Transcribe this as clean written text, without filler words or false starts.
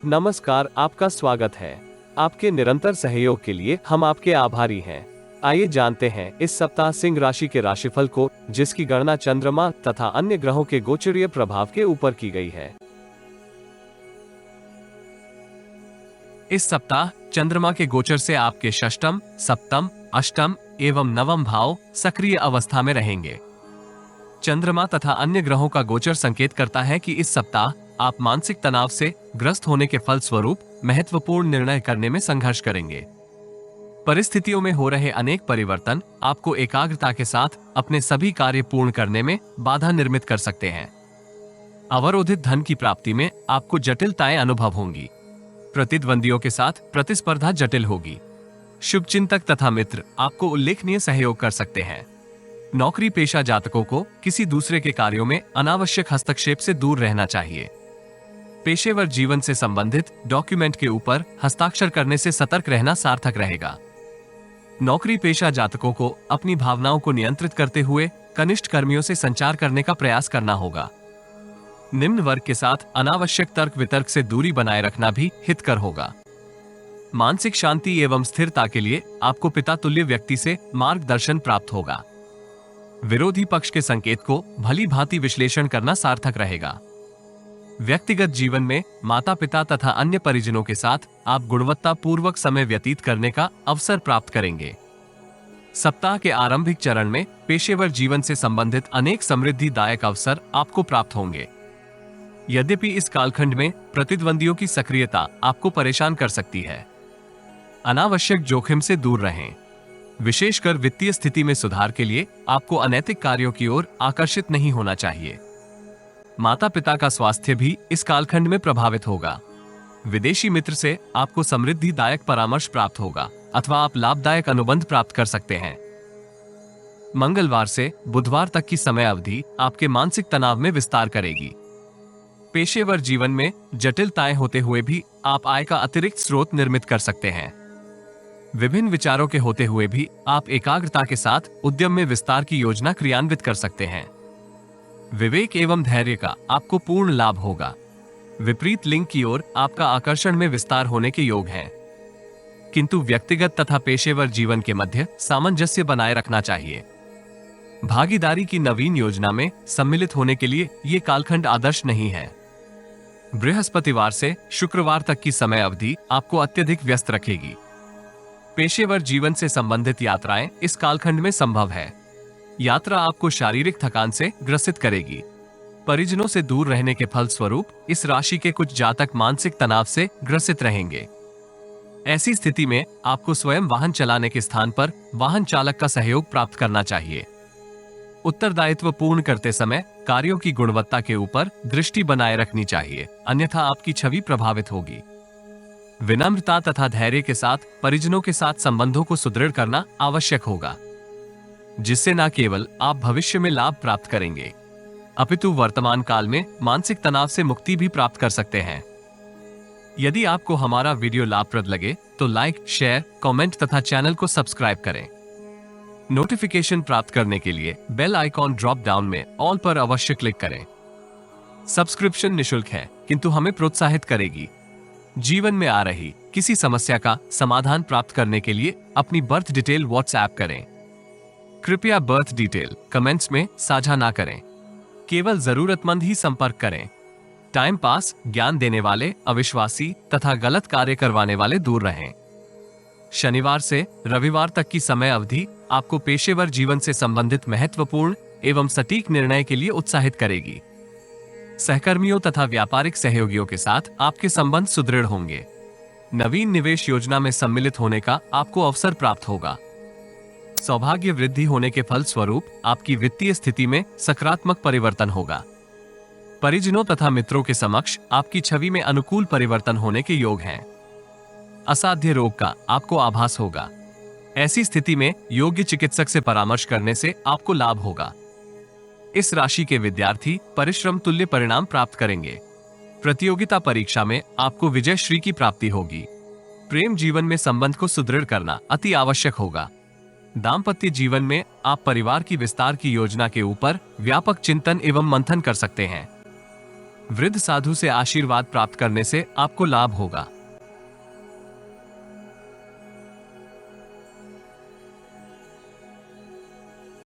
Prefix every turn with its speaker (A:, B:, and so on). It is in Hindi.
A: नमस्कार, आपका स्वागत है। आपके निरंतर सहयोग के लिए हम आपके आभारी हैं। आइए जानते हैं इस सप्ताह सिंह राशि के राशिफल को, जिसकी गणना चंद्रमा तथा अन्य ग्रहों के गोचरीय प्रभाव के ऊपर की गई है। इस सप्ताह चंद्रमा के गोचर से आपके षष्टम, सप्तम, अष्टम एवं नवम भाव सक्रिय अवस्था में रहेंगे। चंद्रमा तथा अन्य ग्रहों का गोचर संकेत करता है कि इस सप्ताह आप मानसिक तनाव से ग्रस्त होने के फलस्वरूप महत्वपूर्ण निर्णय करने में संघर्ष करेंगे। परिस्थितियों में हो रहे अनेक परिवर्तन आपको एकाग्रता के साथ अपने सभी कार्य पूर्ण करने में बाधा निर्मित कर सकते हैं। अवरोधित धन की प्राप्ति में आपको जटिलताएं अनुभव होंगी। प्रतिद्वंदियों के साथ प्रतिस्पर्धा जटिल होगी। शुभचिंतक तथा मित्र आपको उल्लेखनीय सहयोग कर सकते हैं। नौकरी पेशा जातकों को किसी दूसरे के कार्यों में अनावश्यक हस्तक्षेप से दूर रहना चाहिए। पेशेवर जीवन से संबंधित डॉक्यूमेंट के ऊपर हस्ताक्षर करने से सतर्क रहना सार्थक रहेगा। नौकरी पेशा जातकों को अपनी भावनाओं को नियंत्रित करते हुए कनिष्ठ कर्मियों से संचार करने का प्रयास करना होगा। निम्न वर्ग के साथ अनावश्यक तर्क वितर्क से दूरी बनाए रखना भी हितकर होगा। मानसिक शांति एवं स्थिरता के लिए आपको पिता तुल्य व्यक्ति से मार्गदर्शन प्राप्त होगा। विरोधी पक्ष के संकेत को भली भांति विश्लेषण करना सार्थक रहेगा। व्यक्तिगत जीवन में माता पिता तथा अन्य परिजनों के साथ आप गुणवत्तापूर्वक समय व्यतीत करने का अवसर प्राप्त करेंगे। सप्ताह के आरंभिक चरण में पेशेवर जीवन से संबंधित अनेक समृद्धिदायक अवसर आपको प्राप्त होंगे। यद्यपि इस कालखंड में प्रतिद्वंदियों की सक्रियता आपको परेशान कर सकती है। अनावश्यक जोखिम से दूर रहें। विशेषकर वित्तीय स्थिति में सुधार के लिए आपको अनैतिक कार्यों की ओर आकर्षित नहीं होना चाहिए। माता पिता का स्वास्थ्य भी इस कालखंड में प्रभावित होगा। विदेशी मित्र से आपको समृद्धिदायक परामर्श प्राप्त होगा अथवा आप लाभदायक अनुबंध प्राप्त कर सकते हैं। मंगलवार से बुधवार तक की समय अवधि आपके मानसिक तनाव में विस्तार करेगी। पेशेवर जीवन में जटिलताएं होते हुए भी आप आय का अतिरिक्त स्रोत निर्मित कर सकते हैं। विभिन्न विचारों के होते हुए भी आप एकाग्रता के साथ उद्यम में विस्तार की योजना क्रियान्वित कर सकते हैं। विवेक एवं धैर्य का आपको पूर्ण लाभ होगा। विपरीत लिंग की ओर आपका आकर्षण में विस्तार होने के योग हैं, किंतु व्यक्तिगत तथा पेशेवर जीवन के मध्य सामंजस्य बनाए रखना चाहिए। भागीदारी की नवीन योजना में सम्मिलित होने के लिए ये कालखंड आदर्श नहीं है। बृहस्पतिवार से शुक्रवार तक की समय अवधि आपको अत्यधिक व्यस्त रखेगी। पेशेवर जीवन से संबंधित यात्राएं इस कालखंड में संभव है। यात्रा आपको शारीरिक थकान से ग्रसित करेगी। परिजनों से दूर रहने के फलस्वरूप इस राशि के कुछ जातक मानसिक तनाव से ग्रसित रहेंगे। ऐसी स्थिति में आपको स्वयं वाहन चलाने के स्थान पर वाहन चालक का सहयोग प्राप्त करना चाहिए। उत्तरदायित्व पूर्ण करते समय कार्यों की गुणवत्ता के ऊपर दृष्टि बनाए रखनी चाहिए, अन्यथा आपकी छवि प्रभावित होगी। विनम्रता तथा धैर्य के साथ परिजनों के साथ संबंधों को सुदृढ़ करना आवश्यक होगा, जिससे न केवल आप भविष्य में लाभ प्राप्त करेंगे, अपितु वर्तमान काल में मानसिक तनाव से मुक्ति भी प्राप्त कर सकते हैं। यदि आपको हमारा वीडियो लाभप्रद लगे तो लाइक, शेयर, कमेंट तथा चैनल को सब्सक्राइब करें। नोटिफिकेशन प्राप्त करने के लिए बेल आइकॉन ड्रॉप डाउन में ऑल पर अवश्य क्लिक करें। सब्सक्रिप्शन निशुल्क है, किंतु हमें प्रोत्साहित करेगी। जीवन में आ रही किसी समस्या का समाधान प्राप्त करने के लिए अपनी बर्थ डिटेल व्हाट्सएप करें। कृपया बर्थ डिटेल कमेंट्स में साझा ना करें। केवल जरूरतमंद ही संपर्क करें। टाइम पास, ज्ञान देने वाले, अविश्वासी तथा गलत कार्य करवाने वाले दूर रहें। शनिवार से रविवार तक की समय अवधि आपको पेशेवर जीवन से संबंधित महत्वपूर्ण एवं सटीक निर्णय के लिए उत्साहित करेगी। सहकर्मियों तथा व्यापारिक सहयोगियों के साथ आपके संबंध सुदृढ़ होंगे। नवीन निवेश योजना में सम्मिलित होने का आपको अवसर प्राप्त होगा। सौभाग्य वृद्धि होने के फलस्वरूप आपकी वित्तीय स्थिति में सकारात्मक परिवर्तन होगा। परिजनों तथा मित्रों के समक्ष आपकी छवि में अनुकूल परिवर्तन होने के योग हैं। असाध्य रोग का आपको आभास होगा। ऐसी स्थिति में योग्य चिकित्सक से परामर्श करने से आपको लाभ होगा। इस राशि के विद्यार्थी परिश्रम तुल्य परिणाम प्राप्त करेंगे। प्रतियोगिता परीक्षा में आपको विजय श्री की प्राप्ति होगी। प्रेम जीवन में संबंध को सुदृढ़ करना अति आवश्यक होगा। दाम्पत्य जीवन में आप परिवार की विस्तार की योजना के ऊपर व्यापक चिंतन एवं मंथन कर सकते हैं। वृद्ध साधु से आशीर्वाद प्राप्त करने से आपको लाभ होगा।